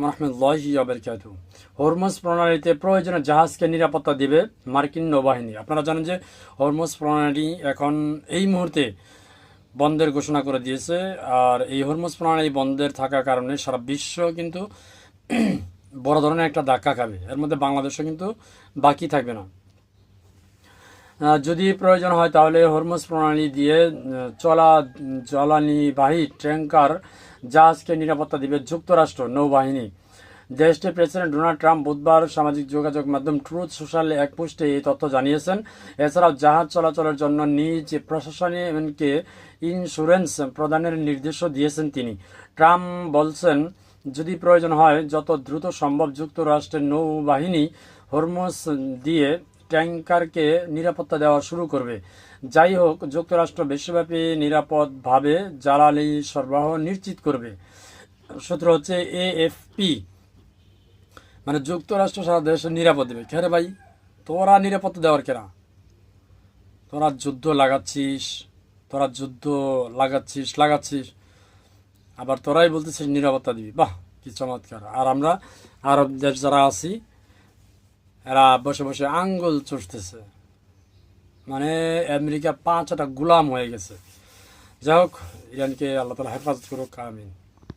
রহমতুল্লাহি ওয়া বারাকাতুহু। হরমুজ প্রণালীতে প্রয়োজনীয় জাহাজকে নিরাপত্তা দিবে মার্কিন নৌবাহিনী। আপনারা জানেন যে হরমুজ প্রণালী এখন এই মুহূর্তে বন্ধের ঘোষণা করে দিয়েছে। আর এই হরমুজ প্রণালী বন্ধের থাকার কারণে সারা বিশ্ব কিন্তু বড় ধরনের একটা ধাক্কা খাবে। এর মধ্যে বাংলাদেশও কিন্তু বাকি থাকবে না। যদি প্রয়োজন হয় তাহলে হরমুজ প্রণালী দিয়ে চলা জ্বালানিবাহী ট্যাঙ্কার জাহাজকে নিরাপত্তা দিবে যুক্তরাষ্ট্র নৌবাহিনী। দেশটির প্রেসিডেন্ট ডোনাল্ড ট্রাম্প বুধবার সামাজিক যোগাযোগ মাধ্যম ট্রুথ সোশ্যালে এক পোস্টে এই তথ্য জানিয়েছেন। এছাড়াও জাহাজ চলাচলের জন্য নিজ প্রশাসনকে ইন্স্যুরেন্স প্রদানের নির্দেশও দিয়েছেন তিনি। ট্রাম্প বলছেন, যদি প্রয়োজন হয় যত দ্রুত সম্ভব যুক্তরাষ্ট্রের নৌবাহিনী হরমুজ দিয়ে ট্যাঙ্কারকে নিরাপত্তা দেওয়া শুরু করবে। যাই হোক, যুক্তরাষ্ট্র বিশ্বব্যাপী নিরাপদভাবে জ্বালানি সরবরাহ নিশ্চিত করবে। সূত্র হচ্ছে AFP। মানে যুক্তরাষ্ট্র সারা দেশের নিরাপদ দেবে। খেরে ভাই, তোরা নিরাপত্তা দেওয়ার কেনা? তোরা যুদ্ধ লাগাচ্ছিস, আবার তোরাই বলতেছিস নিরাপত্তা দিবি। বাহ, কি চমৎকার! আর আমরা আরব দেশ যারা আছি এরা বসে বসে আঙ্গুল চুষতেছে। মানে আমেরিকা 5টা গোলাম হয়ে গেছে। যাই হোক, ইরানকে আল্লাহ তাআলা হেফাজত করুক, আমিন।